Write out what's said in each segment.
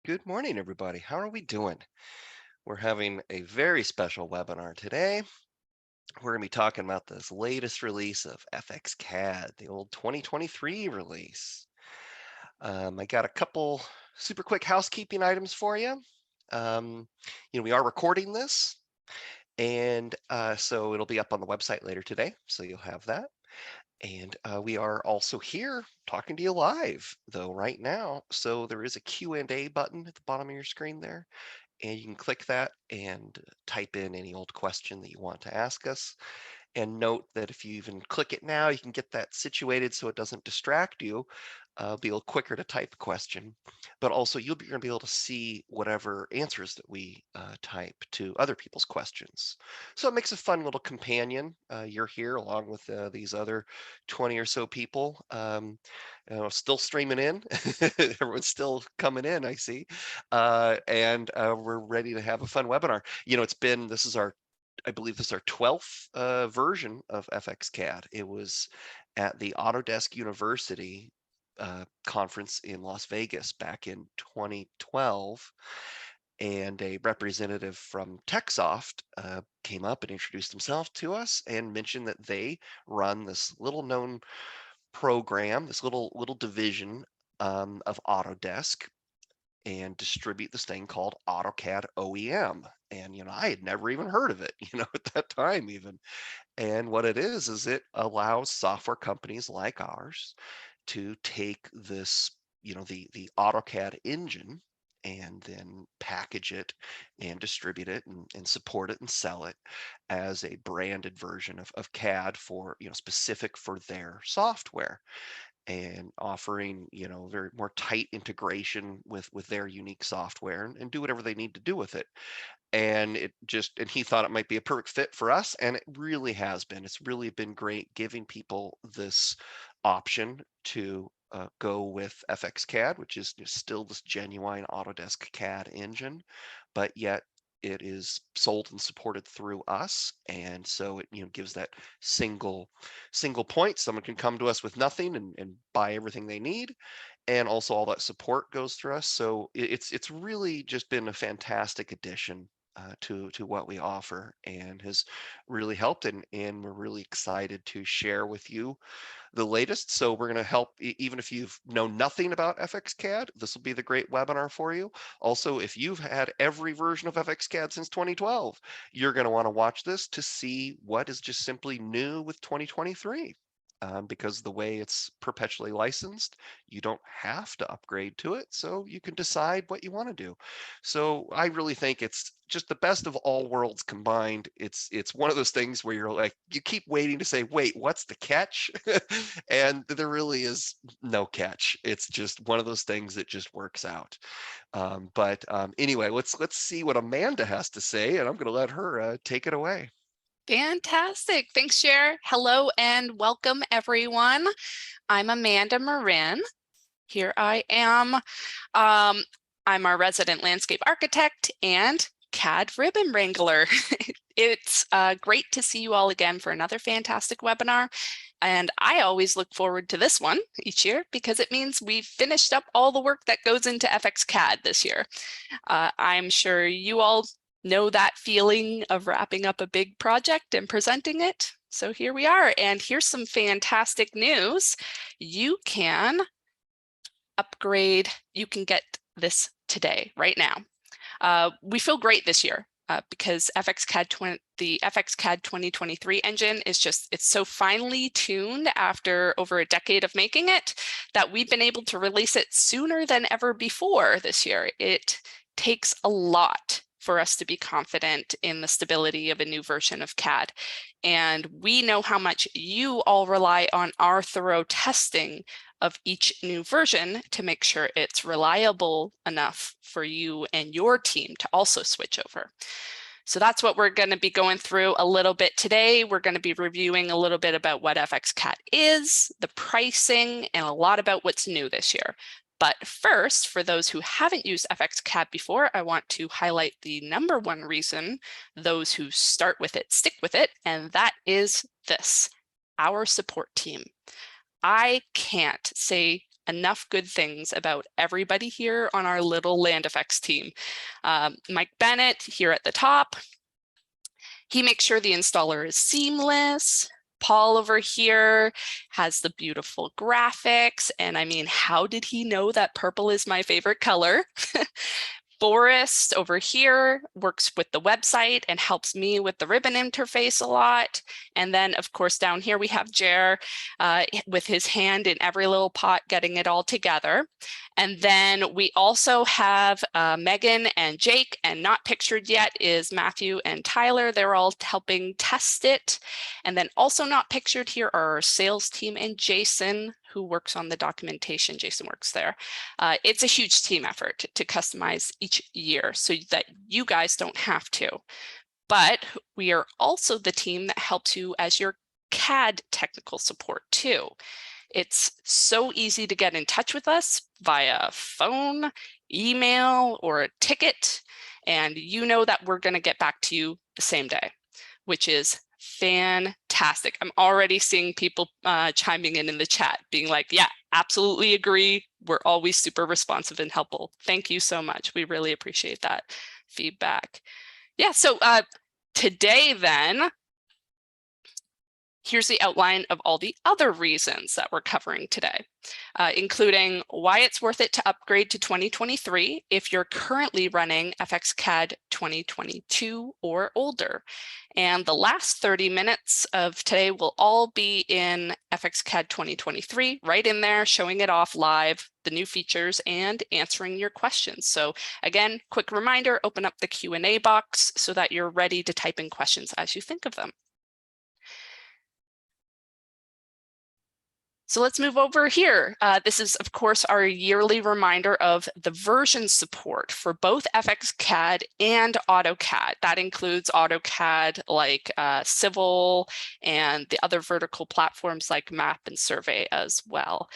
Good morning, everybody. How are we doing? We're having a very special webinar today. We're going to be talking about this latest release of Fxcad, the old 2023 release. I got a couple super quick housekeeping items for you. We are recording this, and so it'll be up on the website later today, so you'll have that. And we are also here talking to you live, though, right now. So there is a Q&A button at the bottom of your screen there. And you can click that and type in any old question that you want to ask us. And note that if you even click it now, you can get that situated so it doesn't distract you. Be a little quicker to type a question, but also you'll be going to be able to see whatever answers that we type to other people's questions. So it makes a fun little companion. You're here along with these other 20 or so people, still streaming in. Everyone's still coming in, I see. And we're ready to have a fun webinar. I believe this is our 12th version of Fxcad. It was at the Autodesk University conference in Las Vegas back in 2012. And a representative from TechSoft came up and introduced himself to us and mentioned that they run this little known program, this little division of Autodesk, and distribute this thing called Autocad Oem. And, I had never even heard of it, at that time even. And what it is it allows software companies like ours to take this, the AutoCAD engine and then package it and distribute it and support it and sell it as a branded version of CAD for, specific for their software, and offering very more tight integration with their unique software, and do whatever they need to do with it. And he thought it might be a perfect fit for us, and it really has been. It's really been great giving people this option to go with Fxcad, which is still this genuine Autodesk CAD engine, but yet it is sold and supported through us. And so it gives that single point. Someone can come to us with nothing and buy everything they need, and also all that support goes through us. So it's really just been a fantastic addition to what we offer, and has really helped. And we're really excited to share with you the latest. So we're going to help, even if you've known nothing about Fxcad, this will be the great webinar for you. Also, if you've had every version of Fxcad since 2012, you're going to want to watch this to see what is just simply new with 2023. Because the way it's perpetually licensed, you don't have to upgrade to it, so you can decide what you want to do. So I really think it's just the best of all worlds combined. It's one of those things where you're like, you keep waiting to say, wait, what's the catch? And there really is no catch. It's just one of those things that just works out. But anyway, let's see what Amanda has to say, and I'm going to let her take it away. Fantastic. Thanks, Cher. Hello and welcome, everyone. I'm Amanda Marin. Here I am. I'm our resident landscape architect and CAD ribbon wrangler. It's great to see you all again for another fantastic webinar. And I always look forward to this one each year because it means we've finished up all the work that goes into Fxcad this year. I'm sure you all know that feeling of wrapping up a big project and presenting it. So here we are, and here's some fantastic news. You can upgrade, you can get this today, right now. We feel great this year because the Fxcad 2023 engine is it's so finely tuned after over a decade of making it that we've been able to release it sooner than ever before this year. It takes a lot for us to be confident in the stability of a new version of CAD. And we know how much you all rely on our thorough testing of each new version to make sure it's reliable enough for you and your team to also switch over. So that's what we're going to be going through a little bit today. We're going to be reviewing a little bit about what Fxcad is, the pricing, and a lot about what's new this year. But first, for those who haven't used Fxcad before, I want to highlight the number one reason those who start with it stick with it, and that is this, our support team. I can't say enough good things about everybody here on our little Land Effects team. Mike Bennett here at the top. He makes sure the installer is seamless. Paul over here has the beautiful graphics. And I mean, how did he know that purple is my favorite color? Forrest over here works with the website and helps me with the ribbon interface a lot. And then, of course, down here we have Jer with his hand in every little pot, getting it all together. And then we also have Megan and Jake, and not pictured yet is Matthew and Tyler. They're all helping test it. And then also not pictured here are our sales team and Jason, who works on the documentation. Jason works there. It's a huge team effort to customize each year so that you guys don't have to. But we are also the team that helps you as your CAD technical support too. It's so easy to get in touch with us via phone, email, or a ticket, and you know that we're going to get back to you the same day, which is fantastic. I'm already seeing people chiming in the chat being like, yeah, absolutely agree. We're always super responsive and helpful. Thank you so much. We really appreciate that feedback. Yeah, so today then, here's the outline of all the other reasons that we're covering today, including why it's worth it to upgrade to 2023 if you're currently running Fxcad 2022 or older. And the last 30 minutes of today will all be in Fxcad 2023, right in there, showing it off live, the new features, and answering your questions. So again, quick reminder, open up the Q&A box so that you're ready to type in questions as you think of them. So let's move over here. This is, of course, our yearly reminder of the version support for both Fxcad and AutoCAD. That includes AutoCAD like Civil and the other vertical platforms like Map and Survey as well.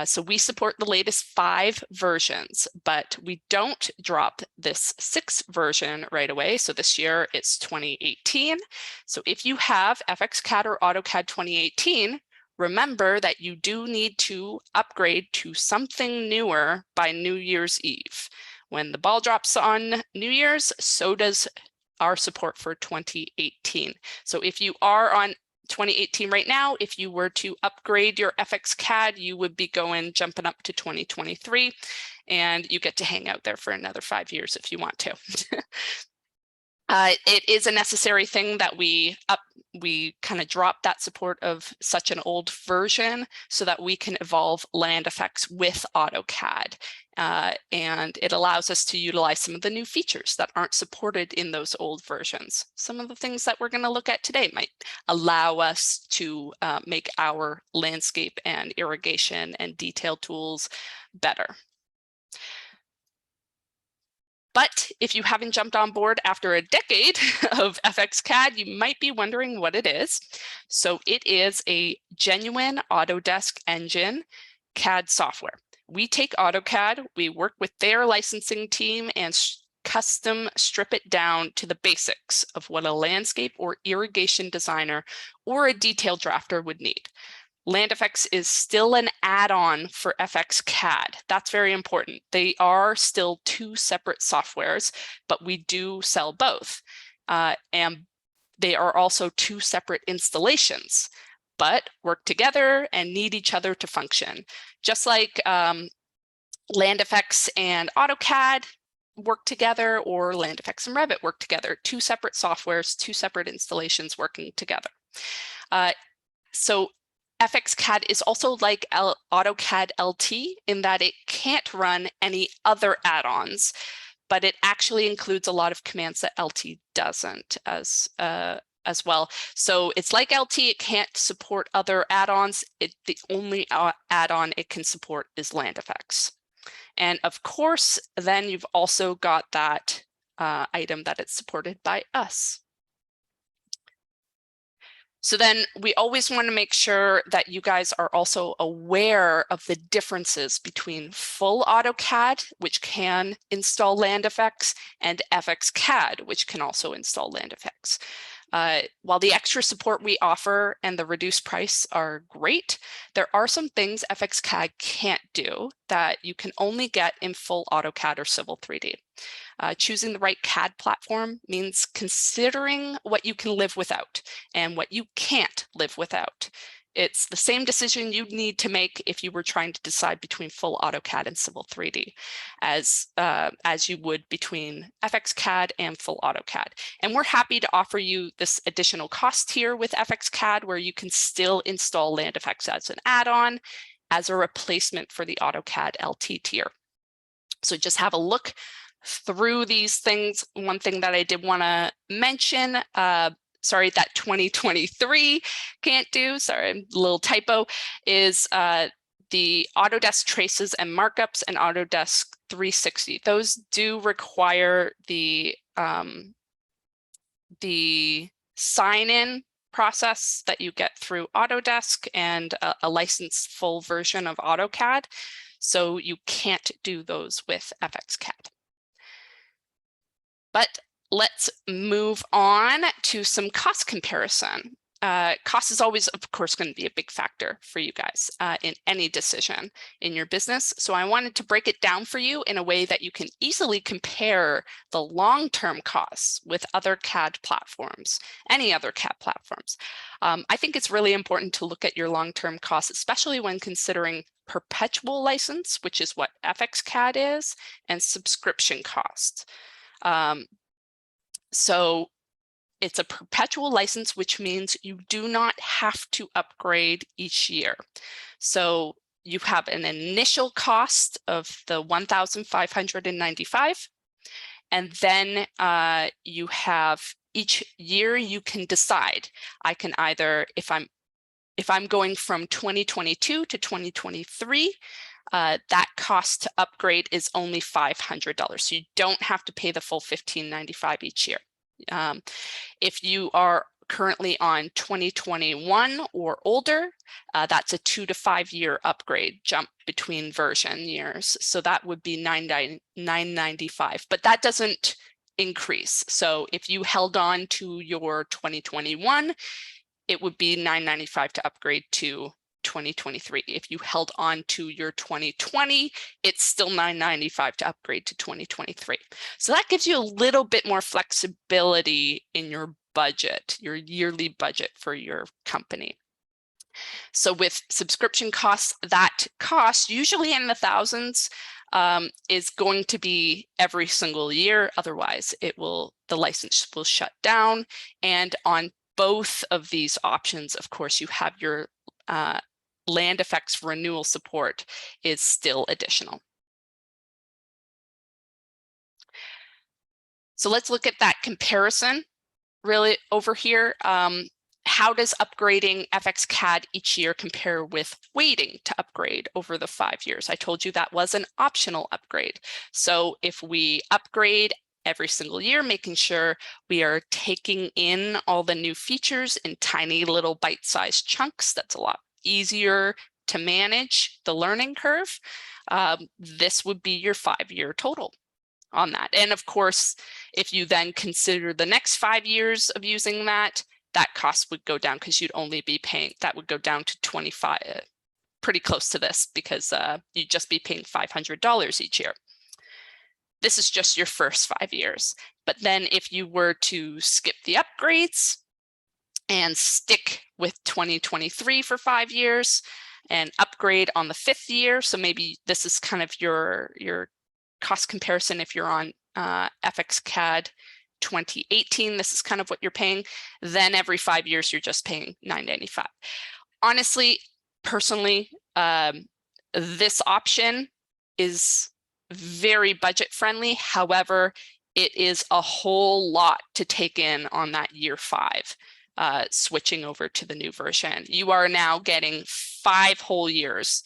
So we support the latest 5 versions, but we don't drop this 6th version right away. So this year it's 2018. So if you have Fxcad or AutoCAD 2018, remember that you do need to upgrade to something newer by New Year's Eve. When the ball drops on New Year's, so does our support for 2018. So if you are on 2018 right now, if you were to upgrade your Fxcad, you would be jumping up to 2023, and you get to hang out there for another 5 years if you want to. It is a necessary thing that we kind of drop that support of such an old version so that we can evolve land effects with AutoCAD. And it allows us to utilize some of the new features that aren't supported in those old versions. Some of the things that we're going to look at today might allow us to make our landscape and irrigation and detail tools better. But if you haven't jumped on board after a decade of Fxcad, you might be wondering what it is. So it is a genuine Autodesk engine CAD software. We take AutoCAD, we work with their licensing team and custom strip it down to the basics of what a landscape or irrigation designer or a detail drafter would need. Land Effects is still an add-on for Fxcad. That's very important. They are still 2 separate softwares, but we do sell both. And they are also 2 separate installations, but work together and need each other to function. Just like Land Effects and AutoCAD work together, or Land Effects and Revit work together. 2 separate softwares, 2 separate installations working together. So Fxcad is also like AutoCAD LT in that it can't run any other add-ons, but it actually includes a lot of commands that LT doesn't as well. So it's like LT, it can't support other add-ons. The only add-on it can support is Land Effects. And of course, then you've also got that item that it's supported by us. So then we always want to make sure that you guys are also aware of the differences between full AutoCAD, which can install land effects, and Fxcad, which can also install land effects. While the extra support we offer and the reduced price are great, there are some things Fxcad can't do that you can only get in full AutoCAD or Civil 3D. Choosing the right CAD platform means considering what you can live without and what you can't live without. It's the same decision you'd need to make if you were trying to decide between full AutoCAD and Civil 3D as you would between Fxcad and full AutoCAD. And we're happy to offer you this additional cost tier with Fxcad where you can still install Land Effects as an add-on as a replacement for the AutoCAD LT tier. So just have a look through these things. One thing that I did want to mention, sorry, that 2023 can't do, sorry, a little typo, is the Autodesk traces and markups and Autodesk 360. Those do require the sign-in process that you get through Autodesk and a licensed full version of AutoCAD. So you can't do those with Fxcad. But let's move on to some cost comparison. Cost is always, of course, going to be a big factor for you guys in any decision in your business. So I wanted to break it down for you in a way that you can easily compare the long-term costs with other CAD platforms, any other CAD platforms. I think it's really important to look at your long-term costs, especially when considering perpetual license, which is what Fxcad is, and subscription costs. So it's a perpetual license, which means you do not have to upgrade each year. So you have an initial cost of the $1,595, and then you have each year you can decide. I can either, if I'm going from 2022 to 2023, that cost to upgrade is only $500. So you don't have to pay the full $1,595 each year. If you are currently on 2021 or older, that's a 2 to 5 year upgrade jump between version years. So that would be $995, but that doesn't increase. So if you held on to your 2021, it would be $995 to upgrade to 2023. If you held on to your 2020, it's still $995 to upgrade to 2023. So that gives you a little bit more flexibility in your budget, your yearly budget for your company. So with subscription costs, that cost usually in the thousands is going to be every single year. Otherwise, the license will shut down. And on both of these options, of course, you have your Land Effects renewal support is still additional. So let's look at that comparison really over here. How does upgrading Fxcad each year compare with waiting to upgrade over the 5 years? I told you that was an optional upgrade. So if we upgrade every single year, making sure we are taking in all the new features in tiny little bite-sized chunks, that's a lot easier to manage the learning curve. This would be your 5-year total on that. And of course, if you then consider the next 5 years of using that cost would go down because you'd only be paying, that would go down to 25, pretty close to this, because you'd just be paying $500 each year. This is just your first 5 years. But then if you were to skip the upgrades and stick with 2023 for 5 years and upgrade on the 5th year, so maybe this is kind of your cost comparison. If you're on Fxcad 2018, this is kind of what you're paying. Then every 5 years, you're just paying $995. Honestly, personally, this option is very budget friendly. However, it is a whole lot to take in on that year 5, switching over to the new version. You are now getting 5 whole years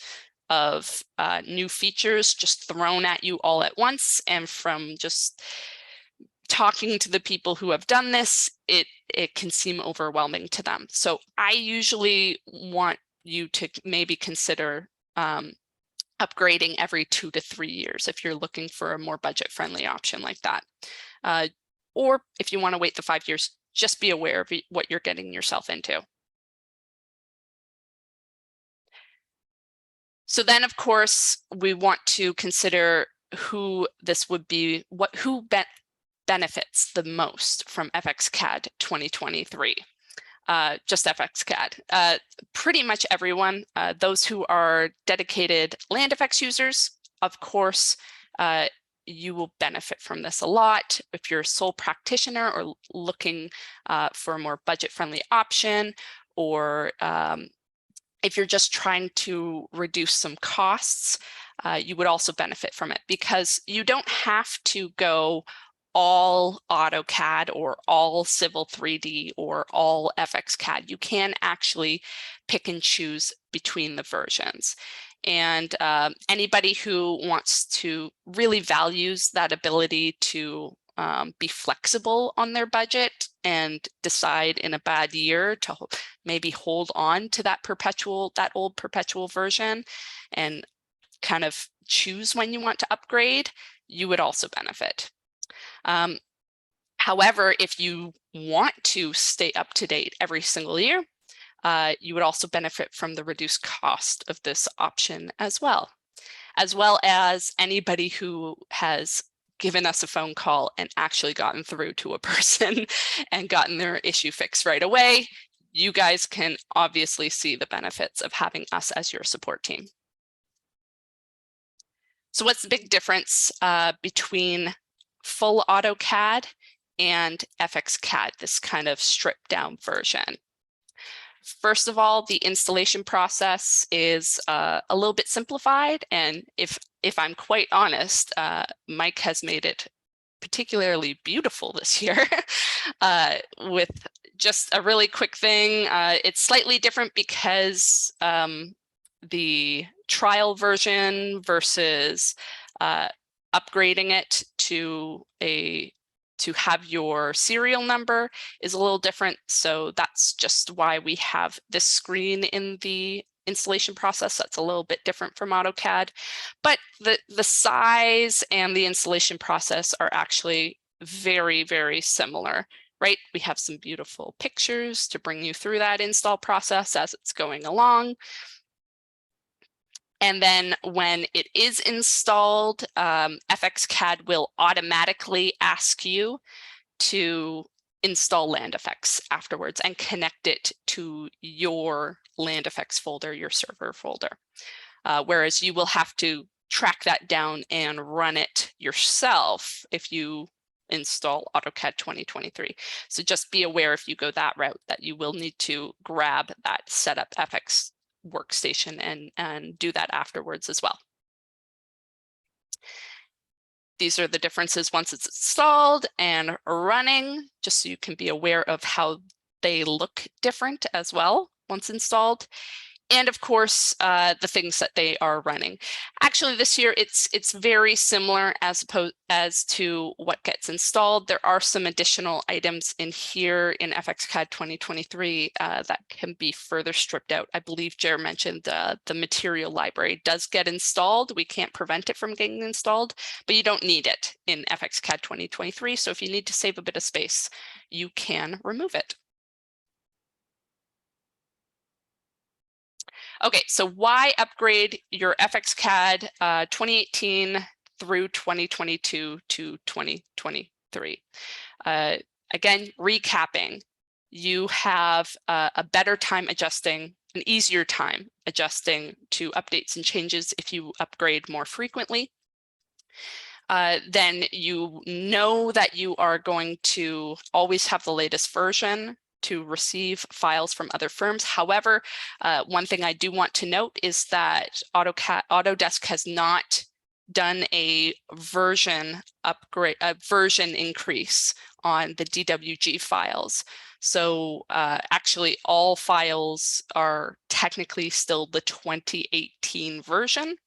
of new features just thrown at you all at once. And from just talking to the people who have done this, it can seem overwhelming to them. So I usually want you to maybe consider upgrading every 2 to 3 years if you're looking for a more budget-friendly option like that. Or if you want to wait the 5 years, just be aware of what you're getting yourself into. So then, of course, we want to consider who this would be, who benefits the most from Fxcad 2023. Just Fxcad. Pretty much everyone, those who are dedicated land effects users, of course, you will benefit from this a lot. If you're a sole practitioner or looking for a more budget-friendly option, or if you're just trying to reduce some costs, you would also benefit from it, because you don't have to go all AutoCAD or all Civil 3D or all Fxcad. You can actually pick and choose between the versions. And anybody who wants to really values that ability to be flexible on their budget and decide in a bad year to maybe hold on to that old perpetual version and kind of choose when you want to upgrade, you would also benefit. However, if you want to stay up to date every single year, you would also benefit from the reduced cost of this option as well as anybody who has given us a phone call and actually gotten through to a person and gotten their issue fixed right away. You guys can obviously see the benefits of having us as your support team. So what's the big difference between full AutoCAD and Fxcad, this kind of stripped down version? First of all, the installation process is a little bit simplified, and if I'm quite honest, Mike has made it particularly beautiful this year with just a really quick thing. It's slightly different because the trial version versus upgrading it to have your serial number is a little different. So that's just why we have this screen in the installation process. That's a little bit different from AutoCAD, but the size and the installation process are actually very, very similar, right? We have some beautiful pictures to bring you through that install process as it's going along. And then when it is installed, Fxcad will automatically ask you to install land effects afterwards and connect it to your land effects folder, your server folder. Whereas you will have to track that down and run it yourself if you install AutoCAD 2023. So just be aware if you go that route that you will need to grab that setup FX workstation and do that afterwards as well. These are the differences once it's installed and running, just so you can be aware of how they look different as well once installed. And of course, the things that they are running. Actually, this year it's very similar as to what gets installed. There are some additional items in here in Fxcad 2023 that can be further stripped out. I believe Jer mentioned the material library does get installed. We can't prevent it from getting installed, but you don't need it in Fxcad 2023. So if you need to save a bit of space, you can remove it. Okay, so why upgrade your Fxcad 2018 through 2022 to 2023? Again, recapping, you have a better time adjusting, an easier time adjusting to updates and changes if you upgrade more frequently. Then you know that you are going to always have the latest version to receive files from other firms. However, one thing I do want to note is that Autodesk has not done a version upgrade, a version increase on the DWG files. So actually all files are technically still the 2018 version.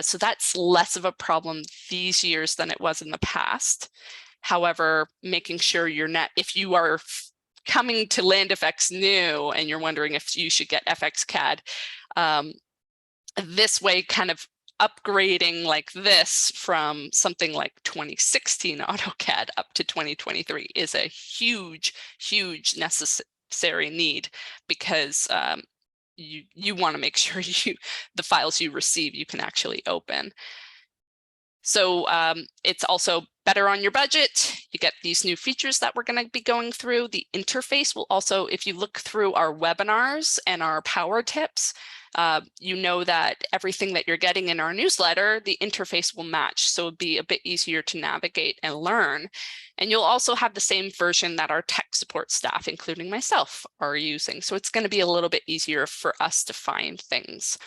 So that's less of a problem these years than it was in the past. However, making sure you're not, if you are coming to Land Effects new and you're wondering if you should get Fxcad, this way kind of upgrading like this from something like 2016 AutoCAD up to 2023 is a huge, huge necessary need, because you want to make sure the files you receive you can actually open. So it's also better on your budget. You get these new features that we're going to be going through. The interface will also, if you look through our webinars and our power tips, you know that everything that you're getting in our newsletter, the interface will match. So it'll be a bit easier to navigate and learn. And you'll also have the same version that our tech support staff, including myself, are using. So it's going to be a little bit easier for us to find things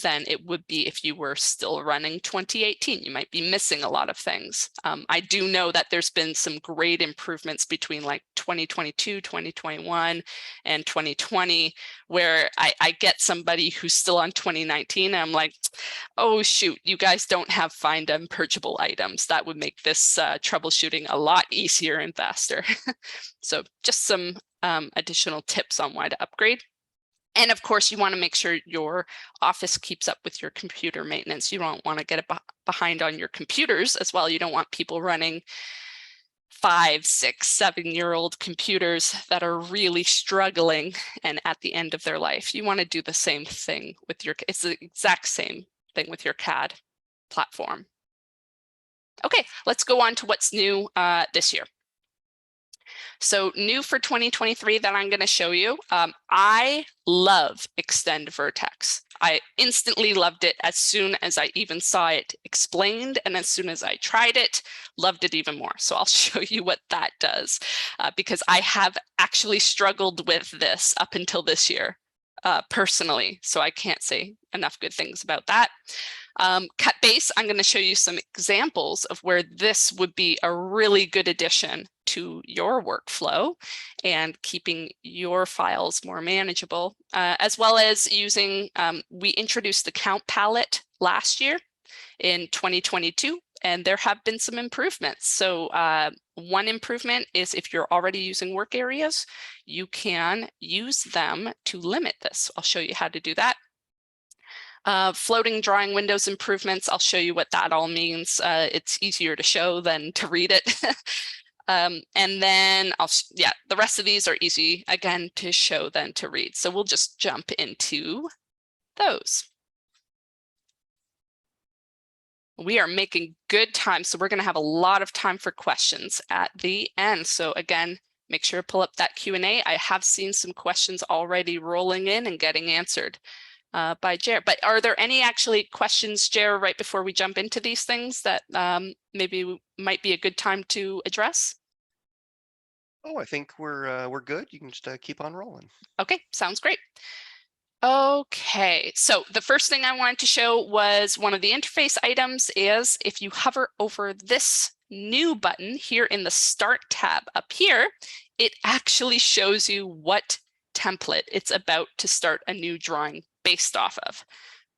than it would be if you were still running 2018. You might be missing a lot of things. I do know that there's been some great improvements between like 2022, 2021, and 2020, where I get somebody who's still on 2019, and I'm like, oh shoot, you guys don't have find unpurgeable items. That would make this troubleshooting a lot easier and faster. So just some additional tips on why to upgrade. And of course, you want to make sure your office keeps up with your computer maintenance. You don't want to get behind on your computers as well. You don't want people running 5, 6, 7-year-old computers that are really struggling and at the end of their life. You want to do the same thing with your, it's the exact same thing with your CAD platform. Okay, let's go on to what's new this year. So new for 2023 that I'm going to show you, I love Extend Vertex. I instantly loved it as soon as I even saw it explained, and as soon as I tried it, loved it even more. So I'll show you what that does, because I have actually struggled with this up until this year personally, so I can't say enough good things about that. Cut base, I'm going to show you some examples of where this would be a really good addition to your workflow and keeping your files more manageable, as well as using, we introduced the count palette last year in 2022, and there have been some improvements. So one improvement is if you're already using work areas, you can use them to limit this. I'll show you how to do that. Floating drawing windows improvements, I'll show you what that all means. It's easier to show than to read it. And then the rest of these are easy, again, to show than to read. So we'll just jump into those. We are making good time, so we're going to have a lot of time for questions at the end. So again, make sure to pull up that Q&A. I have seen some questions already rolling in and getting answered by Jer. But are there any actually questions, Jer, right before we jump into these things that maybe might be a good time to address? Oh, I think we're good. You can just keep on rolling. Okay, sounds great. Okay, so the first thing I wanted to show was one of the interface items is if you hover over this new button here in the Start tab up here, it actually shows you what template it's about to start a new drawing based off of,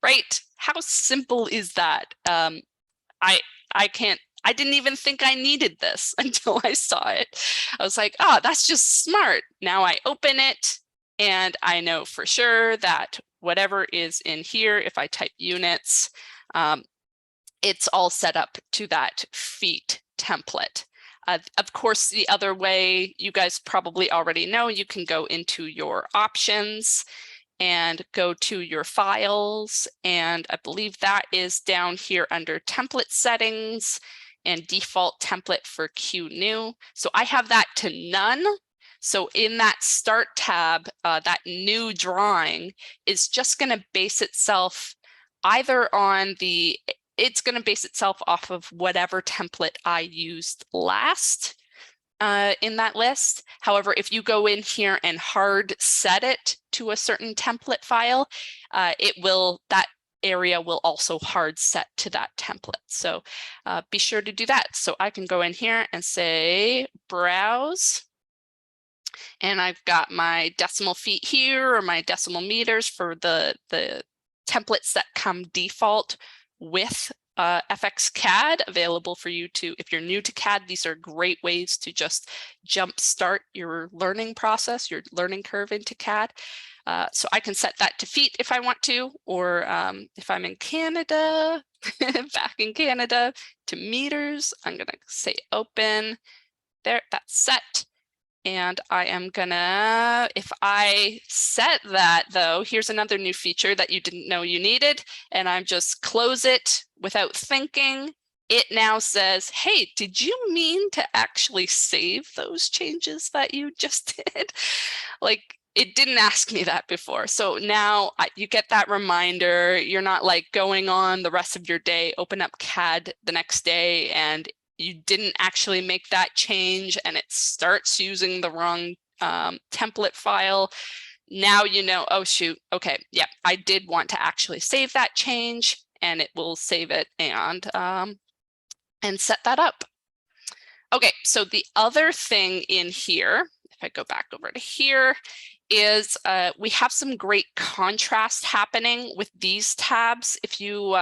right? How simple is that? I didn't even think I needed this until I saw it. I was like, oh, that's just smart. Now I open it and I know for sure that whatever is in here, if I type units, it's all set up to that feet template. Of course, the other way, you guys probably already know, you can go into your options and go to your files. And I believe that is down here under template settings and default template for Q new. So I have that to none. So in that Start tab, that new drawing is just going to base itself either on the, it's going to base itself off of whatever template I used last in that list. However, if you go in here and hard set it to a certain template file, that area will also hard set to that template. So be sure to do that. So I can go in here and say browse. And I've got my decimal feet here or my decimal meters for the templates that come default with Fxcad available for you to, if you're new to CAD, these are great ways to just jumpstart your learning process, your learning curve into CAD. So I can set that to feet if I want to, or if I'm in Canada, back in Canada, to meters. I'm gonna say open. There, that's set. And I am gonna, if I set that though, here's another new feature that you didn't know you needed, and I'm just close it without thinking. It now says, hey, did you mean to actually save those changes that you just did? Like, it didn't ask me that before. So now you get that reminder. You're not like going on the rest of your day, open up CAD the next day, and you didn't actually make that change and it starts using the wrong template file. Now you know, oh shoot, okay, yeah, I did want to actually save that change, and it will save it and set that up. Okay, so the other thing in here, if I go back over to here, is we have some great contrast happening with these tabs. If you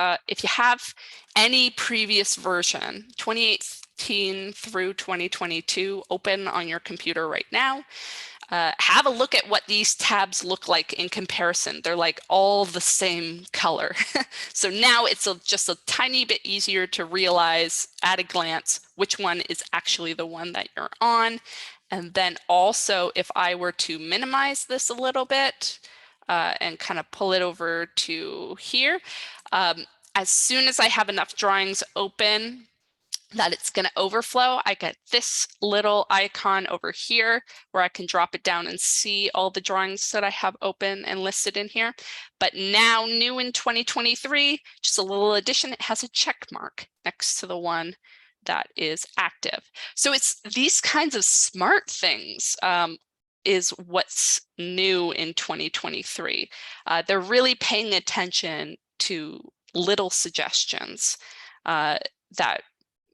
have any previous version, 2018 through 2022, open on your computer right now. Have a look at what these tabs look like in comparison. They're like all the same color. So now it's just a tiny bit easier to realize at a glance which one is actually the one that you're on. And then also, if I were to minimize this a little bit and kind of pull it over to here, as soon as I have enough drawings open that it's going to overflow, I get this little icon over here where I can drop it down and see all the drawings that I have open and listed in here. But now, new in 2023, just a little addition, it has a check mark next to the one that is active. So it's these kinds of smart things is what's new in 2023. They're really paying attention to little suggestions that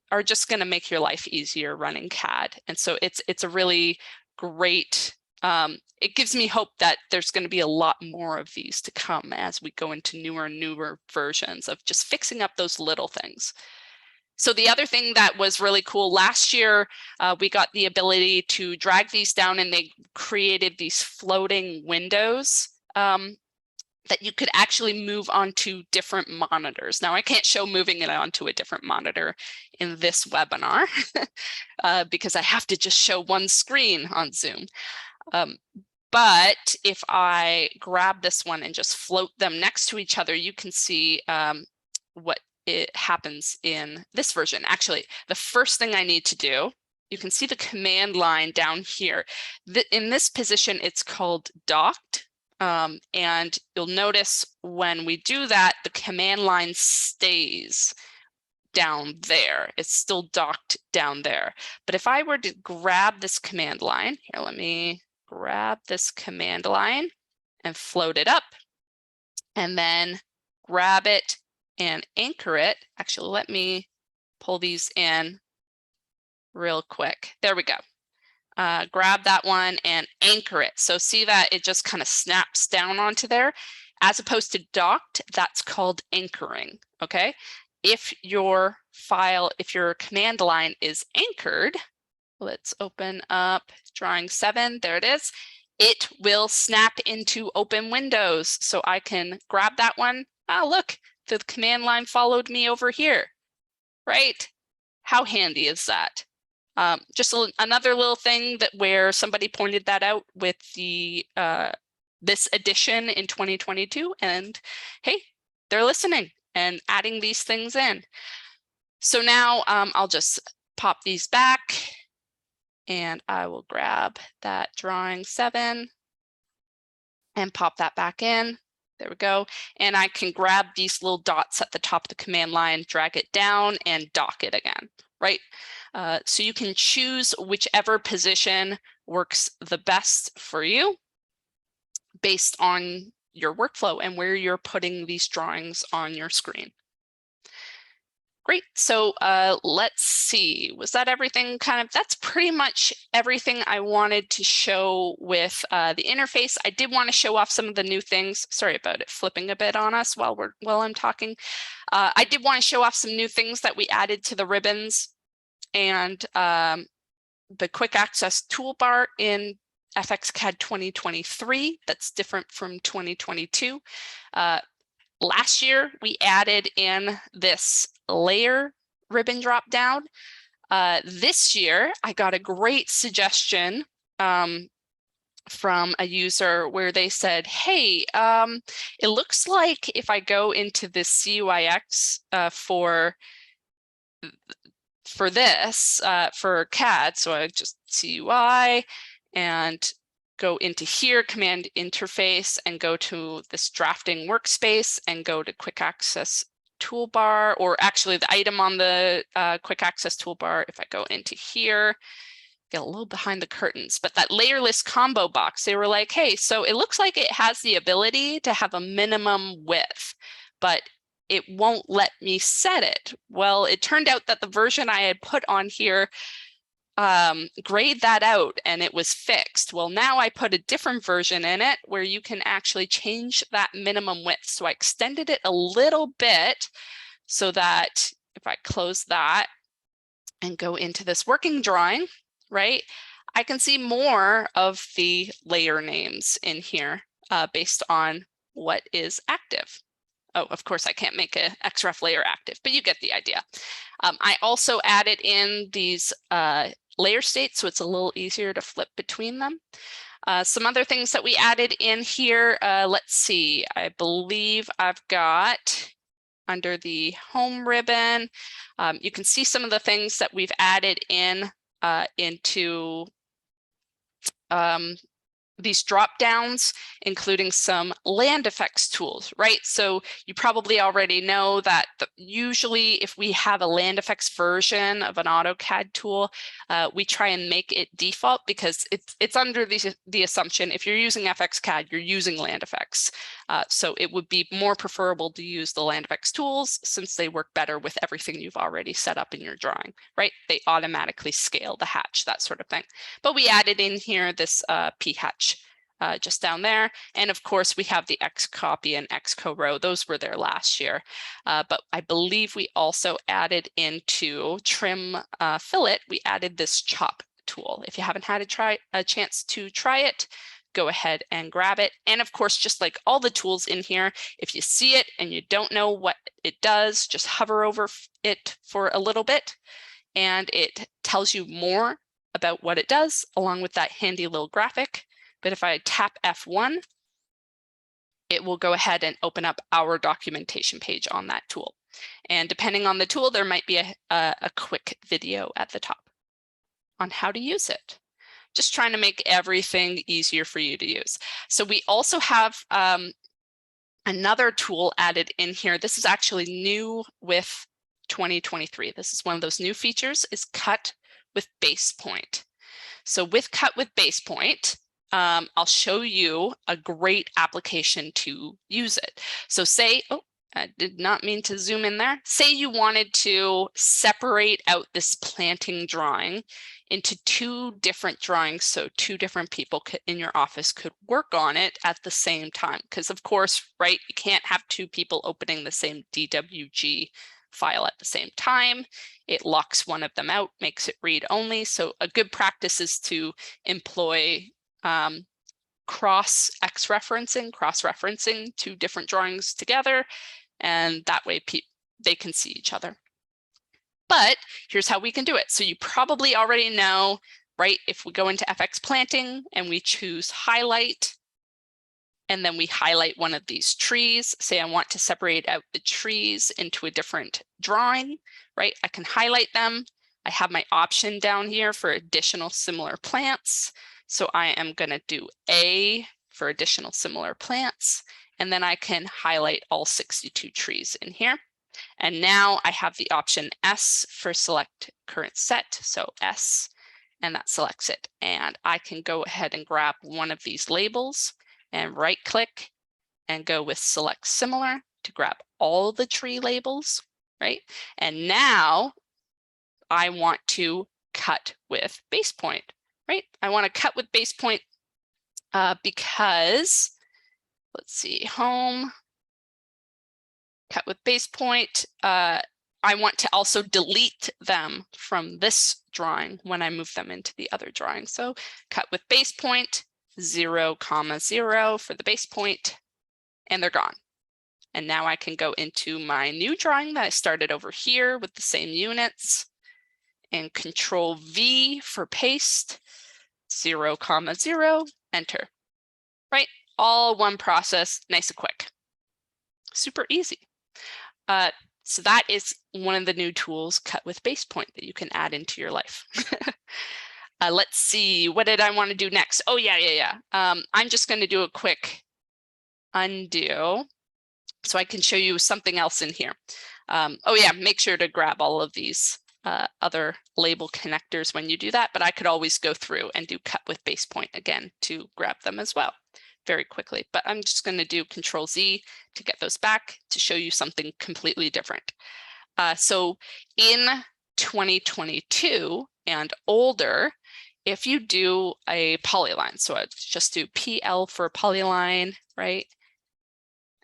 are just going to make your life easier running CAD. And so it's a really great, it gives me hope that there's going to be a lot more of these to come as we go into newer and newer versions of just fixing up those little things. So the other thing that was really cool last year, we got the ability to drag these down, and they created these floating windows that you could actually move onto different monitors. Now, I can't show moving it onto a different monitor in this webinar because I have to just show one screen on Zoom. But if I grab this one and just float them next to each other, you can see what it happens in this version. Actually, the first thing I need to do, you can see the command line down here. In this position, it's called docked. And you'll notice when we do that, the command line stays down there. It's still docked down there. But if I were to grab this command line, here, let me grab this command line and float it up, and then grab it and anchor it. Actually, let me pull these in real quick. There we go. Grab that one and anchor it. So see that it just kind of snaps down onto there. As opposed to docked, that's called anchoring, okay? If your file, if your command line is anchored, let's open up drawing 7, there it is. It will snap into open windows. So I can grab that one. Oh, look, the command line followed me over here, right? How handy is that? Just another little thing that where somebody pointed that out with the this edition in 2022, and hey, they're listening and adding these things in. So now I'll just pop these back, and I will grab that drawing 7 and pop that back in. There we go. And I can grab these little dots at the top of the command line, drag it down, and dock it again, right? So you can choose whichever position works the best for you based on your workflow and where you're putting these drawings on your screen. Great, so let's see, was that everything kind of, that's pretty much everything I wanted to show with the interface. I did want to show off some of the new things. Sorry about it flipping a bit on us while I'm talking. I did want to show off some new things that we added to the ribbons and the quick access toolbar in FXCAD 2023 that's different from 2022. Last year, we added in this layer ribbon drop down. This year, I got a great suggestion from a user where they said, hey, it looks like if I go into this CUIX for this, for CAD, so I just CUI and go into here, command interface, and go to this drafting workspace and go to quick access toolbar, or actually the item on the quick access toolbar. If I go into here, get a little behind the curtains, but that layer list combo box, they were like, hey, so it looks like it has the ability to have a minimum width, but it won't let me set it. Well, it turned out that the version I had put on here grayed that out and it was fixed. Well, now I put a different version in it where you can actually change that minimum width. So I extended it a little bit so that if I close that and go into this working drawing, right, I can see more of the layer names in here based on what is active. Oh, of course, I can't make a XREF layer active, but you get the idea. I also added in these layer states, so it's a little easier to flip between them. Some other things that we added in here, let's see, I believe I've got under the home ribbon, you can see some of the things that we've added in into these drop downs, including some land effects tools, right? So you probably already know that usually if we have a land effects version of an AutoCAD tool, we try and make it default because it's under the assumption if you're using FXCAD, you're using land effects. So it would be more preferable to use the land effects tools since they work better with everything you've already set up in your drawing, right? They automatically scale the hatch, that sort of thing. But we added in here this p hatch just down there. And of course, we have the Xcopy and Xcorow. Those were there last year. But I believe we also added into trim fillet, we added this chop tool. If you haven't had a chance to try it, go ahead and grab it. And of course, just like all the tools in here, if you see it and you don't know what it does, just hover over it for a little bit and it tells you more about what it does along with that handy little graphic. But if I tap F1, it will go ahead and open up our documentation page on that tool. And depending on the tool, there might be a quick video at the top on how to use it. Just trying to make everything easier for you to use. So we also have another tool added in here. This is actually new with 2023. This is one of those new features, is cut with Basepoint. So with cut with Basepoint, I'll show you a great application to use it. So say, oh, I did not mean to zoom in there. Say you wanted to separate out this planting drawing into two different drawings so two different people in your office could work on it at the same time. Because of course, right, you can't have two people opening the same DWG file at the same time. It locks one of them out, makes it read only. So a good practice is to employ cross-referencing two different drawings together, and that way they can see each other. But here's how we can do it. So you probably already know, right? If we go into FX planting and we choose highlight, and then we highlight one of these trees, say I want to separate out the trees into a different drawing, right? I can highlight them. I have my option down here for additional similar plants. So I am going to do A for additional similar plants, and then I can highlight all 62 trees in here. And now I have the option S for select current set, so S, and that selects it. And I can go ahead and grab one of these labels and right click and go with select similar to grab all the tree labels, right? And now I want to cut with Basepoint, right? I want to cut with Basepoint because, let's see, home, cut with Basepoint. I want to also delete them from this drawing when I move them into the other drawing. So cut with Basepoint, 0, 0 for the base point, and they're gone. And now I can go into my new drawing that I started over here with the same units and Control V for paste, 0, 0, enter, right? All one process, nice and quick. Super easy. So that is one of the new tools, Cut with Basepoint, that you can add into your life. Let's see, what did I want to do next? Oh, yeah. I'm just going to do a quick undo so I can show you something else in here. Oh, yeah, make sure to grab all of these other label connectors when you do that, but I could always go through and do Cut with Basepoint again to grab them as well very quickly. But I'm just going to do Control Z to get those back to show you something completely different. So in 2022 and older, if you do a polyline, so I just do PL for polyline, right?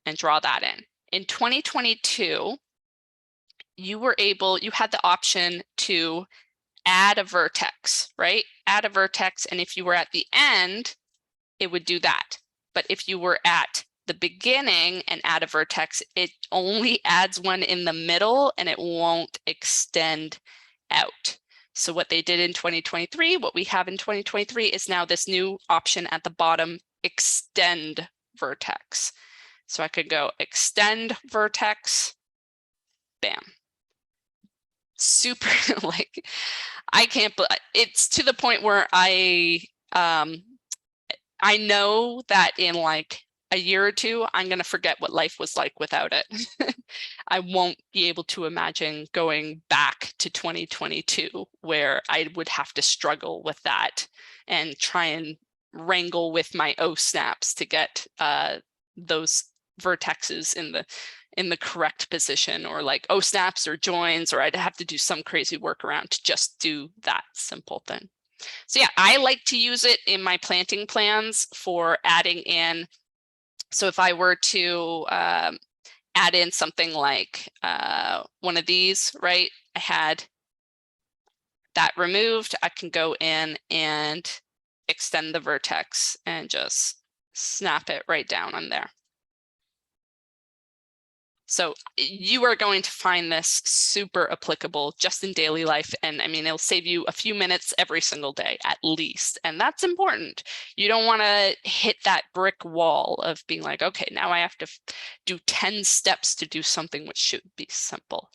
And draw that in. In 2022, you had the option to add a vertex, right? Add a vertex, and if you were at the end, it would do that. But if you were at the beginning and add a vertex, it only adds one in the middle and it won't extend out. So what they did in 2023, what we have in 2023 is now this new option at the bottom, Extend Vertex. So I could go Extend Vertex, bam. Super, like, I can't, it's to the point where I know that in like a year or two, I'm going to forget what life was like without it. I won't be able to imagine going back to 2022 where I would have to struggle with that and try and wrangle with my O snaps to get those vertexes in the correct position, or like O snaps or joins, or I'd have to do some crazy workaround to just do that simple thing. So yeah, I like to use it in my planting plans for adding in. So if I were to add in something like one of these, right? I had that removed. I can go in and extend the vertex and just snap it right down on there. So you are going to find this super applicable just in daily life. And I mean, it'll save you a few minutes every single day at least. And that's important. You don't want to hit that brick wall of being like, okay, now I have to do 10 steps to do something which should be simple.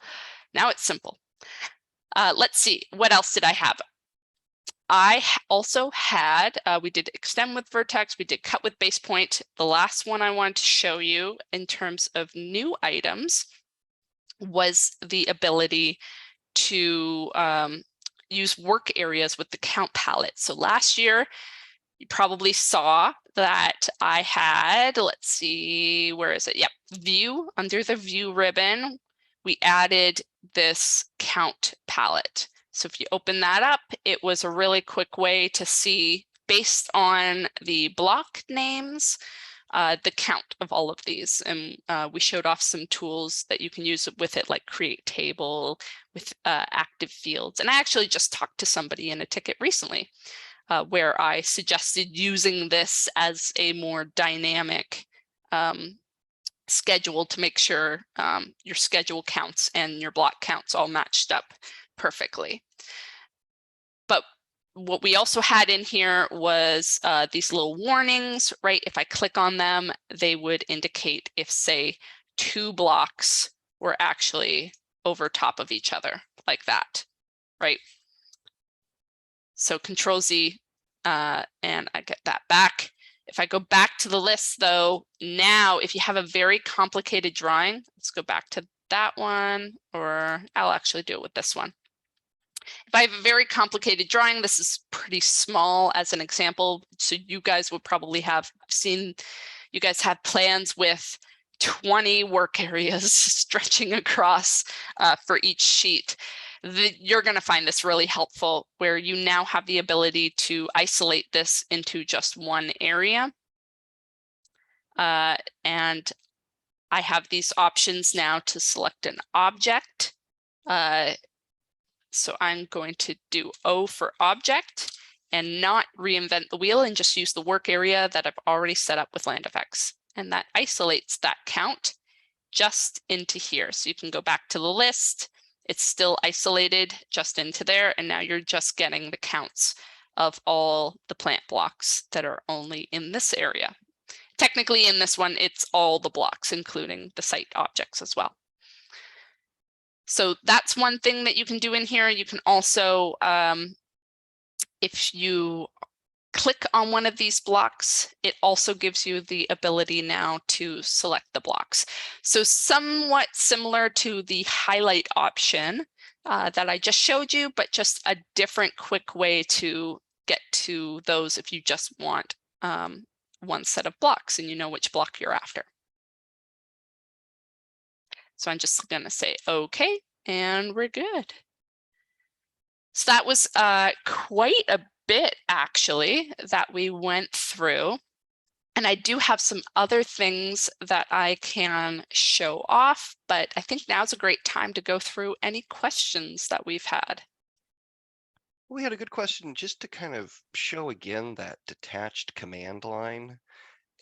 Now it's simple. Let's see, what else did I have? I also had, we did Extend with Vertex, we did Cut with Basepoint. The last one I wanted to show you in terms of new items was the ability to use work areas with the count palette. So last year, you probably saw that I had, let's see, where is it? Yep, View, under the View ribbon, we added this count palette. So if you open that up, it was a really quick way to see, based on the block names, the count of all of these. And we showed off some tools that you can use with it, like create table with active fields. And I actually just talked to somebody in a ticket recently where I suggested using this as a more dynamic schedule to make sure your schedule counts and your block counts all matched up perfectly. But what we also had in here was these little warnings, right? If I click on them, they would indicate if, say, 2 blocks were actually over top of each other like that, right? So Control Z, and I get that back. If I go back to the list, though, now if you have a very complicated drawing, let's go back to that one, or I'll actually do it with this one. If I have a very complicated drawing, this is pretty small as an example. So you guys would probably have seen, you guys have plans with 20 work areas stretching across for each sheet. You're going to find this really helpful, where you now have the ability to isolate this into just one area. And I have these options now to select an object. So I'm going to do O for object, and not reinvent the wheel and just use the work area that I've already set up with LandFX. And that isolates that count just into here. So you can go back to the list. It's still isolated just into there. And now you're just getting the counts of all the plant blocks that are only in this area. Technically in this one, it's all the blocks, including the site objects as well. So that's one thing that you can do in here. You can also, if you click on one of these blocks, it also gives you the ability now to select the blocks. So somewhat similar to the highlight option that I just showed you, but just a different quick way to get to those if you just want one set of blocks and you know which block you're after. So I'm just going to say OK, and we're good. So that was quite a bit, actually, that we went through. And I do have some other things that I can show off, but I think now's a great time to go through any questions that we've had. We had a good question just to kind of show again that detached command line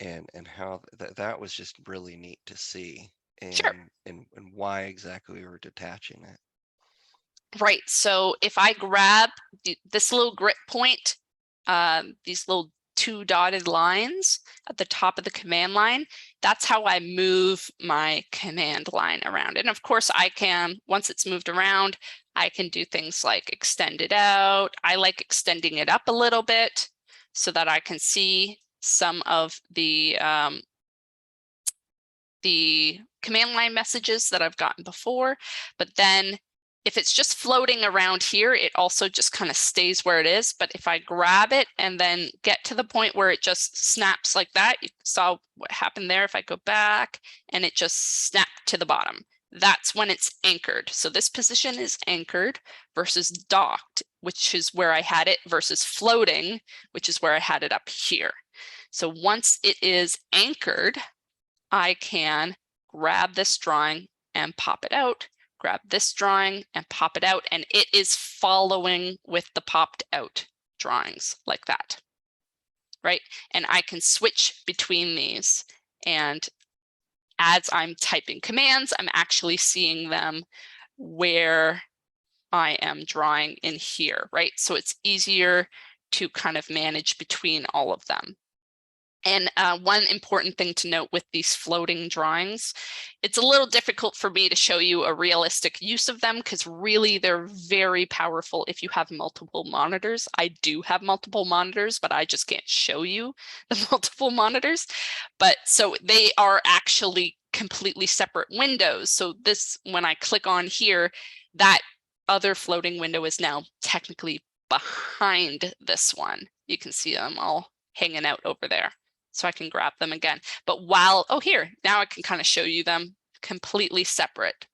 and how that was just really neat to see Sure. and why exactly we were detaching it. Right. So if I grab this little grip point, these little 2 dotted lines at the top of the command line, that's how I move my command line around. And of course I can, once it's moved around, I can do things like extend it out. I like extending it up a little bit so that I can see some of the command line messages that I've gotten before. But then if it's just floating around here, it also just kind of stays where it is. But if I grab it and then get to the point where it just snaps like that, you saw what happened there. If I go back and it just snapped to the bottom, that's when it's anchored. So this position is anchored versus docked, which is where I had it, versus floating, which is where I had it up here. So once it is anchored, I can grab this drawing and pop it out, grab this drawing and pop it out, and it is following with the popped out drawings like that, right? And I can switch between these, and as I'm typing commands, I'm actually seeing them where I am drawing in here, right? So it's easier to kind of manage between all of them. And one important thing to note with these floating drawings, it's a little difficult for me to show you a realistic use of them because really they're very powerful if you have multiple monitors. I do have multiple monitors, but I just can't show you the multiple monitors. But so they are actually completely separate windows. So this, when I click on here, that other floating window is now technically behind this one. You can see them all hanging out over there. So I can grab them again. But while, oh, here, now I can kind of show you them completely separate.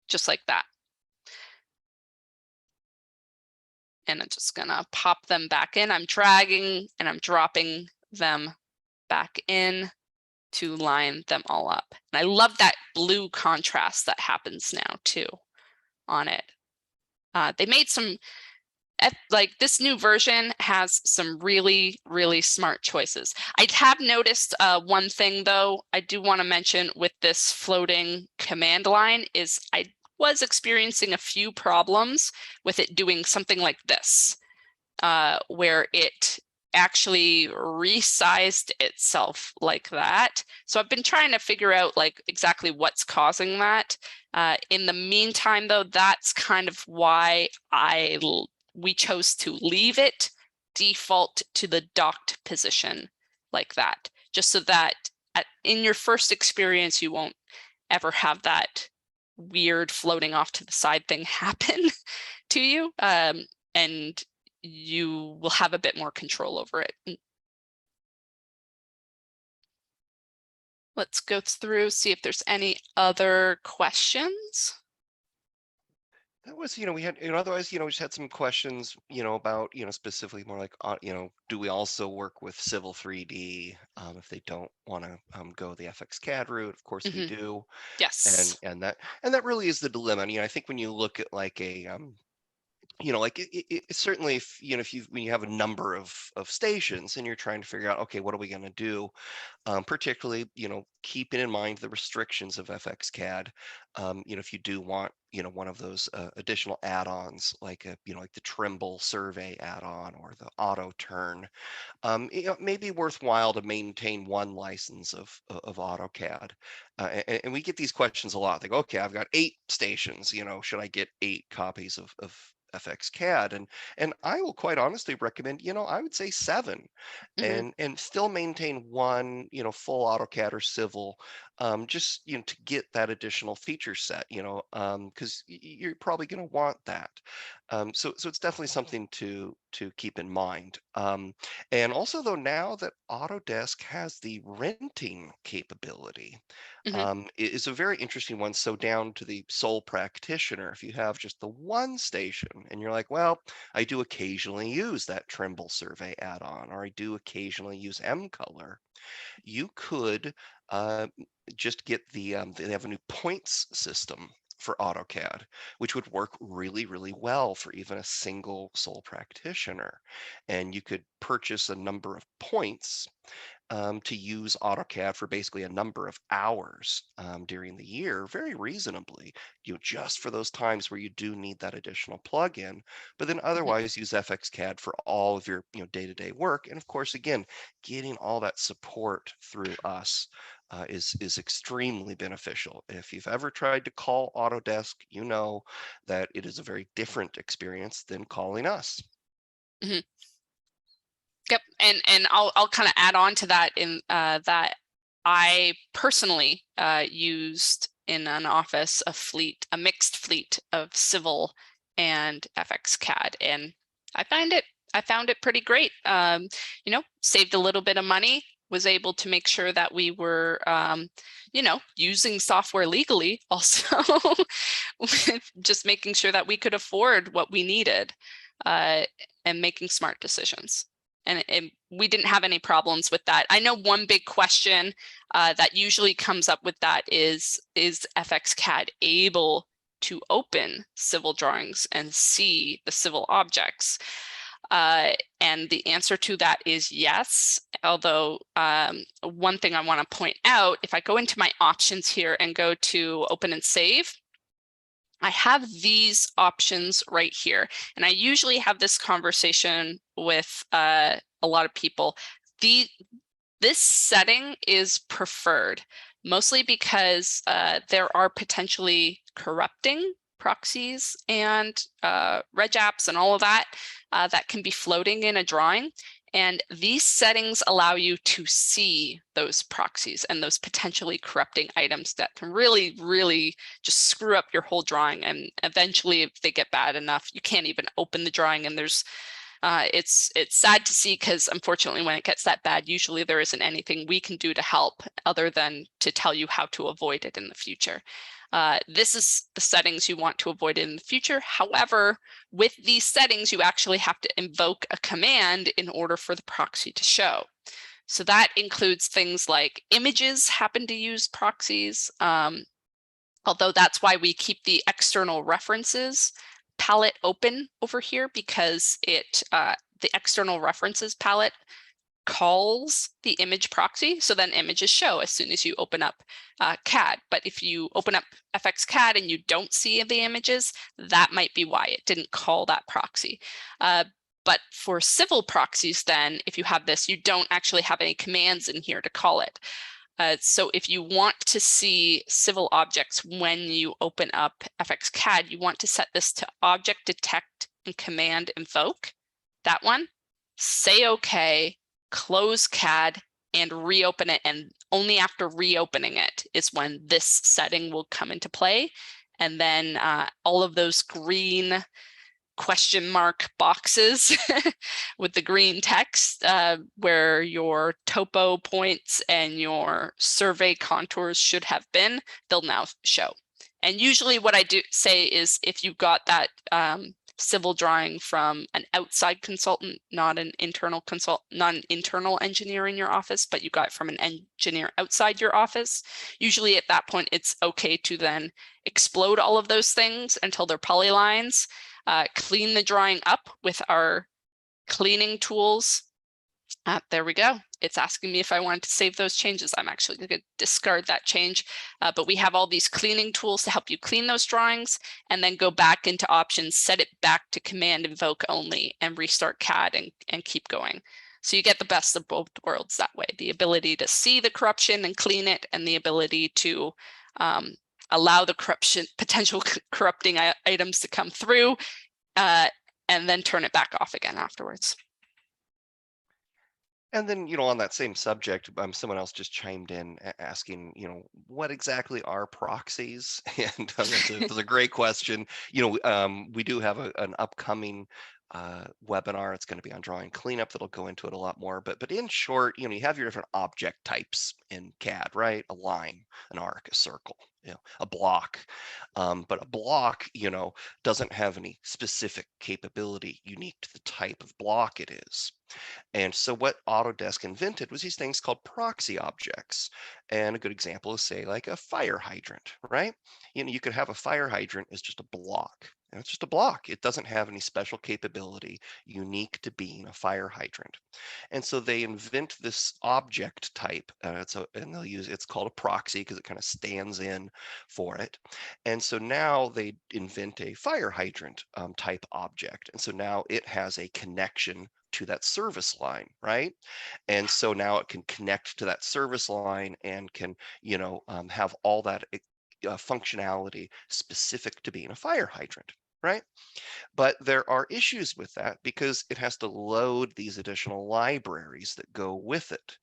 Just like that. And I'm just gonna pop them back in. I'm dragging and I'm dropping them back in to line them all up. And I love that blue contrast that happens now too on it. They made some, like this new version has some really, really smart choices. I have noticed one thing though, I do want to mention with this floating command line is I was experiencing a few problems with it doing something like this, where it actually resized itself like that. So I've been trying to figure out like exactly what's causing that. In the meantime though, that's kind of why we chose to leave it default to the docked position like that, just so that in your first experience, you won't ever have that weird floating off to the side thing happen to you. And you will have a bit more control over it. Let's go through, see if there's any other questions. That was, we had, otherwise, we just had some questions, about, specifically more like, do we also work with Civil 3D if they don't want to go the Fxcad route? Of course we do. Yes. And that really is the dilemma. I think when you look at like a like certainly if if when you have a number of stations and you're trying to figure out, okay, what are we going to do, particularly keeping in mind the restrictions of FXCAD. If you do want one of those additional add-ons like like the Trimble survey add-on or the auto turn, it may be worthwhile to maintain one license of AutoCAD. And we get these questions a lot. They go, okay, I've got 8 stations. Should I get 8 copies of FXCAD? And I will quite honestly recommend, I would say 7, Mhm, and still maintain one, full AutoCAD or Civil, just to get that additional feature set, because you're probably going to want that. So it's definitely something to keep in mind. And also, though, now that Autodesk has the renting capability, mhm, is a very interesting one. So down to the sole practitioner, if you have just the one station and you're like, well, I do occasionally use that Trimble survey add-on, or I do occasionally use M-Color, you could just get they have a new points system for AutoCAD, which would work really, really well for even a single sole practitioner. And you could purchase a number of points to use AutoCAD for basically a number of hours during the year, very reasonably, just for those times where you do need that additional plugin. But then mhm, otherwise use FXCAD for all of your day-to-day work. And of course, again, getting all that support through us is extremely beneficial. If you've ever tried to call Autodesk, you know that it is a very different experience than calling us. mhm. Yep, and I'll kind of add on to that in that I personally used in an office a mixed fleet of Civil and FXCAD, and I found it pretty great. Saved a little bit of money, was able to make sure that we were using software legally also, with just making sure that we could afford what we needed, uh, and making smart decisions. And we didn't have any problems with that. I know one big question that usually comes up with that is FXCAD able to open civil drawings and see the civil objects? And the answer to that is yes. Although one thing I want to point out, if I go into my options here and go to open and save, I have these options right here. And I usually have this conversation with a lot of people. This setting is preferred, mostly because there are potentially corrupting proxies and reg apps and all of that that can be floating in a drawing. And these settings allow you to see those proxies and those potentially corrupting items that can really, really just screw up your whole drawing. And eventually, if they get bad enough, you can't even open the drawing. And it's sad to see, because unfortunately, when it gets that bad, usually there isn't anything we can do to help other than to tell you how to avoid it in the future. This is the settings you want to avoid in the future. However, with these settings, you actually have to invoke a command in order for the proxy to show. So that includes things like images happen to use proxies, although that's why we keep the external references palette open over here, because the external references palette calls the image proxy, so then images show as soon as you open up CAD. But if you open up FXCAD and you don't see the images, that might be why it didn't call that proxy. But for civil proxies, then, if you have this, you don't actually have any commands in here to call it. So if you want to see civil objects when you open up FXCAD, you want to set this to Object Detect and Command Invoke. That one, say OK, close CAD, and reopen it. And only after reopening it is when this setting will come into play. And then all of those green question mark boxes with the green text where your topo points and your survey contours should have been, they'll now show. And usually what I do say is, if you've got that civil drawing from an outside consultant, not an internal engineer in your office, but you got it from an engineer outside your office. Usually at that point, it's okay to then explode all of those things until they're polylines, clean the drawing up with our cleaning tools. There we go. It's asking me if I wanted to save those changes. I'm actually going to discard that change, but we have all these cleaning tools to help you clean those drawings and then go back into options, set it back to command invoke only and restart CAD and keep going. So you get the best of both worlds that way, the ability to see the corruption and clean it, and the ability to allow the potential corrupting items to come through and then turn it back off again afterwards. And then, on that same subject, someone else just chimed in asking, what exactly are proxies? And that's a great question. We do have an upcoming webinar. It's going to be on drawing cleanup that'll go into it a lot more. But in short, you have your different object types in CAD, right? A line, an arc, a circle, a block. But a block, doesn't have any specific capability unique to the type of block it is. And so what Autodesk invented was these things called proxy objects. And a good example is, say, like a fire hydrant, right? You could have a fire hydrant as just a block. And it's just a block. It doesn't have any special capability unique to being a fire hydrant. And so they invent this object type. And it's called a proxy because it kind of stands in for it. And so now they invent a fire hydrant type object. And so now it has a connection to that service line, right? And so now it can connect to that service line and can, have all that functionality specific to being a fire hydrant, right? But there are issues with that because it has to load these additional libraries that go with it.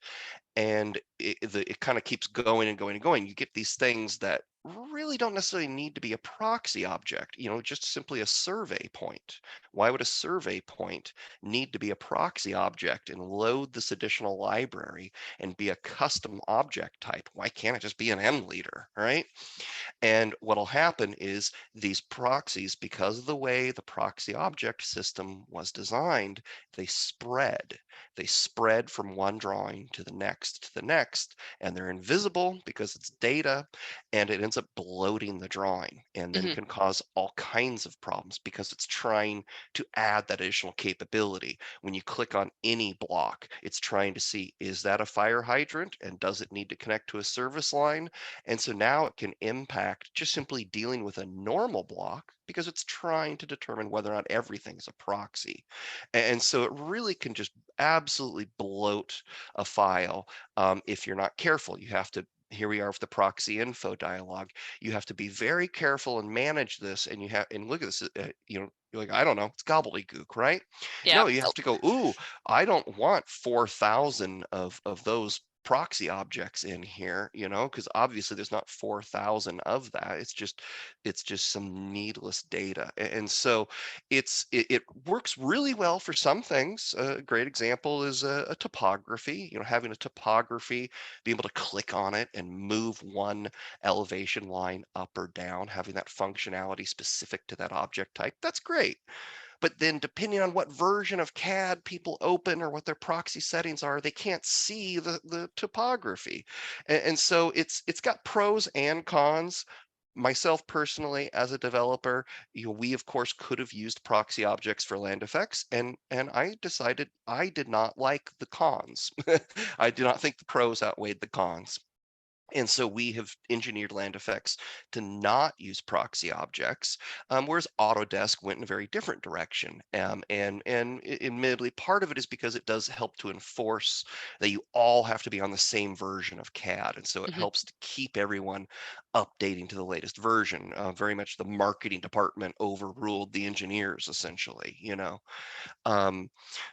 And it kind of keeps going and going and going. You get these things that really don't necessarily need to be a proxy object, just simply a survey point. Why would a survey point need to be a proxy object and load this additional library and be a custom object type? Why can't it just be an M leader, right? And what'll happen is these proxies, because of the way the proxy object system was designed, they spread. They spread from one drawing to the next, and they're invisible because it's data, and it ends up bloating the drawing and then can cause all kinds of problems because it's trying to add that additional capability. When you click on any block, it's trying to see, is that a fire hydrant and does it need to connect to a service line? And so now it can impact just simply dealing with a normal block because it's trying to determine whether or not everything's a proxy. And so it really can just absolutely bloat a file if you're not careful. You have to, here we are with the proxy info dialog. You have to be very careful and manage this. And look at this, you're like, I don't know, it's gobbledygook, right? Yeah. No, you have to go, ooh, I don't want 4,000 of those proxy objects in here, because obviously there's not 4,000 of that. It's just some needless data. And so it works really well for some things. A great example is a topography, having a topography, be able to click on it and move one elevation line up or down, having that functionality specific to that object type. That's great. But then depending on what version of CAD people open or what their proxy settings are, they can't see the topography. And so it's got pros and cons. Myself personally, as a developer, we of course could have used proxy objects for land effects, and I decided I did not like the cons. I do not think the pros outweighed the cons. And so we have engineered land effects to not use proxy objects, whereas Autodesk went in a very different direction. Admittedly, part of it is because it does help to enforce that you all have to be on the same version of CAD. And so it helps to keep everyone updating to the latest version. Very much the marketing department overruled the engineers, essentially,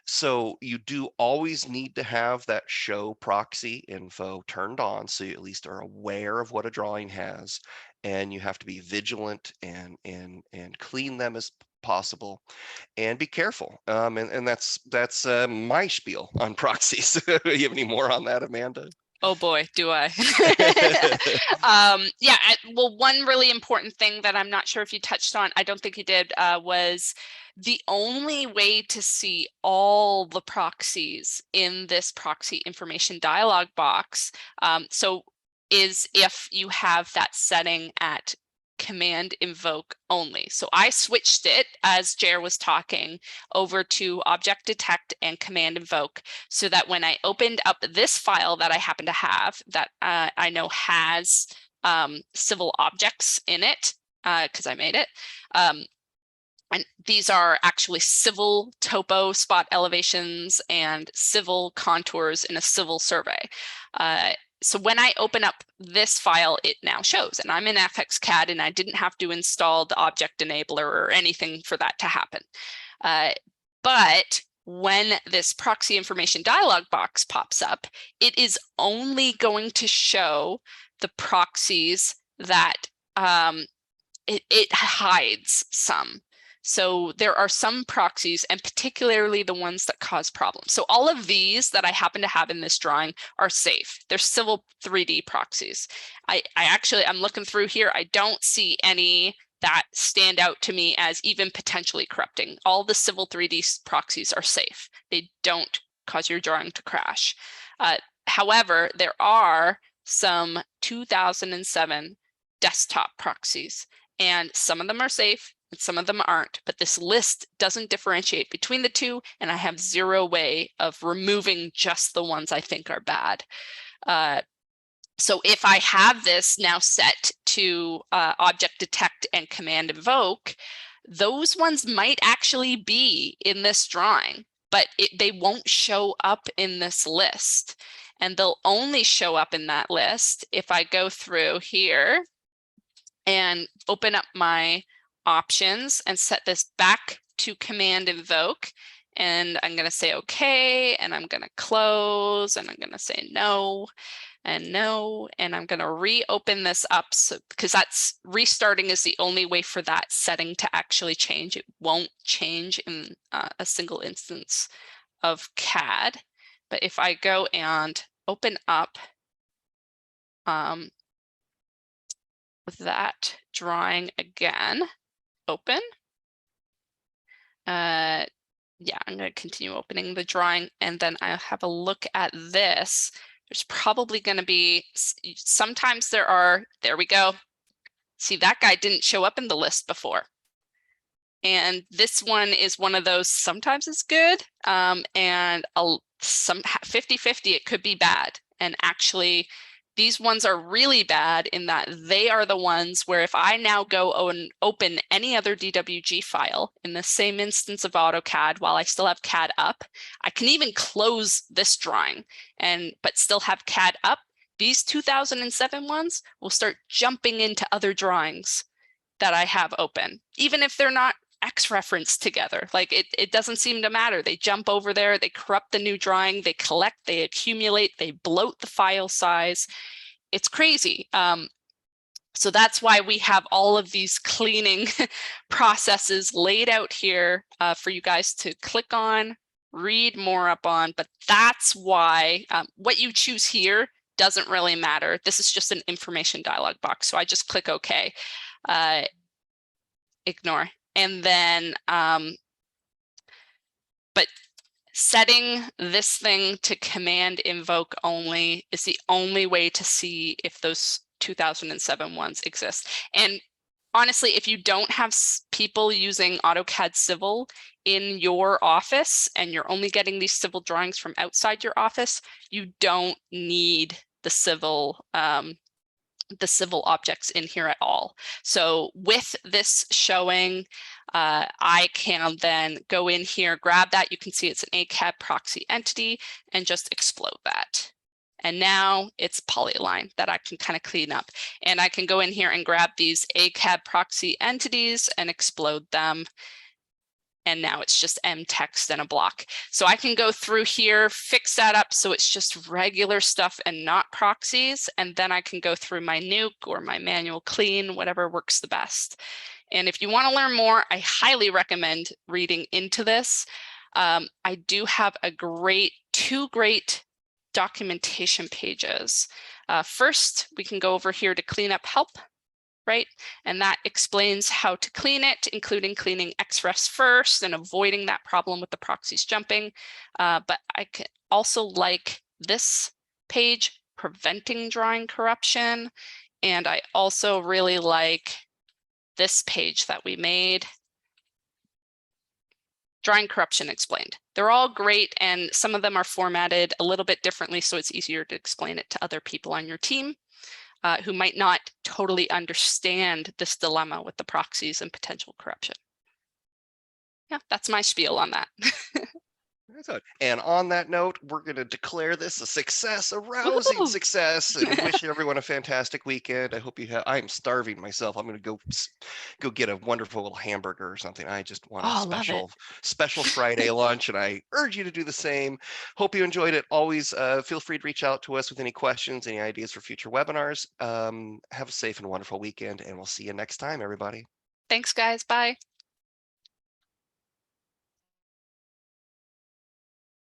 So you do always need to have that show proxy info turned on, so you at least are aware of what a drawing has, and you have to be vigilant and clean them as possible, and be careful. And that's my spiel on proxies. You have any more on that, Amanda? Oh boy, do I. Yeah, well, one really important thing that I'm not sure if you touched on, I don't think you did, was the only way to see all the proxies in this proxy information dialog box, is if you have that setting at command invoke only. So I switched it, as Jer was talking, over to object detect and command invoke, so that when I opened up this file that I happen to have that I know has civil objects in it, because I made it, and these are actually civil topo spot elevations and civil contours in a civil survey. So when I open up this file, it now shows, and I'm in Fxcad, and I didn't have to install the object enabler or anything for that to happen. But when this proxy information dialog box pops up, it is only going to show the proxies that it hides some. So there are some proxies, and particularly the ones that cause problems. So all of these that I happen to have in this drawing are safe. They're civil 3D proxies. I'm looking through here. I don't see any that stand out to me as even potentially corrupting. All the civil 3D proxies are safe. They don't cause your drawing to crash. However, there are some 2007 desktop proxies, and some of them are safe and some of them aren't, but this list doesn't differentiate between the two, and I have zero way of removing just the ones I think are bad. So if I have this now set to object detect and command invoke, those ones might actually be in this drawing, but they won't show up in this list. And they'll only show up in that list if I go through here and open up my options and set this back to command invoke. And I'm going to say okay, and I'm going to close, and I'm going to say no, and no, and I'm going to reopen this up, so because that's restarting is the only way for that setting to actually change. It won't change in a single instance of CAD. But if I go and open up that drawing again, open. Yeah, I'm going to continue opening the drawing, and then I'll have a look at this. There's probably going to be, sometimes there we go. See, that guy didn't show up in the list before. And this one is one of those, sometimes it's good, and some 50-50, it could be bad. And actually, these ones are really bad in that they are the ones where if I now go and open any other DWG file in the same instance of AutoCAD while I still have CAD up, I can even close this drawing but still have CAD up. These 2007 ones will start jumping into other drawings that I have open, even if they're not X-referenced together. Like it doesn't seem to matter. They jump over there, they corrupt the new drawing, they collect, they accumulate, they bloat the file size. It's crazy. So that's why we have all of these cleaning processes laid out here for you guys to click on, read more up on, but that's why what you choose here doesn't really matter. This is just an information dialog box. So I just click OK, ignore. And then, but setting this thing to command invoke only is the only way to see if those 2007 ones exist. And honestly, if you don't have people using AutoCAD Civil in your office and you're only getting these civil drawings from outside your office, you don't need the civil objects in here at all. So with this showing, I can then go in here, grab that. You can see it's an AutoCAD proxy entity and just explode that. And now it's polyline that I can kind of clean up. And I can go in here and grab these AutoCAD proxy entities and explode them. And now it's just M text and a block. So I can go through here, fix that up so it's just regular stuff and not proxies. And then I can go through my nuke or my manual clean, whatever works the best. And if you want to learn more, I highly recommend reading into this. I do have two great documentation pages. First, we can go over here to clean up help, right? And that explains how to clean it, including cleaning XREFs first and avoiding that problem with the proxies jumping. But I can also like this page, preventing drawing corruption. And I also really like this page that we made, drawing corruption explained. They're all great, and some of them are formatted a little bit differently, so it's easier to explain it to other people on your team who might not totally understand this dilemma with the proxies and potential corruption. Yeah, that's my spiel on that. And on that note, we're going to declare this a success, a rousing success, and wish everyone a fantastic weekend. I hope you have. I'm starving myself. I'm going to go get a wonderful little hamburger or something. I just want a special Friday lunch, and I urge you to do the same. Hope you enjoyed it. Always feel free to reach out to us with any questions, any ideas for future webinars. Have a safe and wonderful weekend, and we'll see you next time, everybody. Thanks, guys. Bye.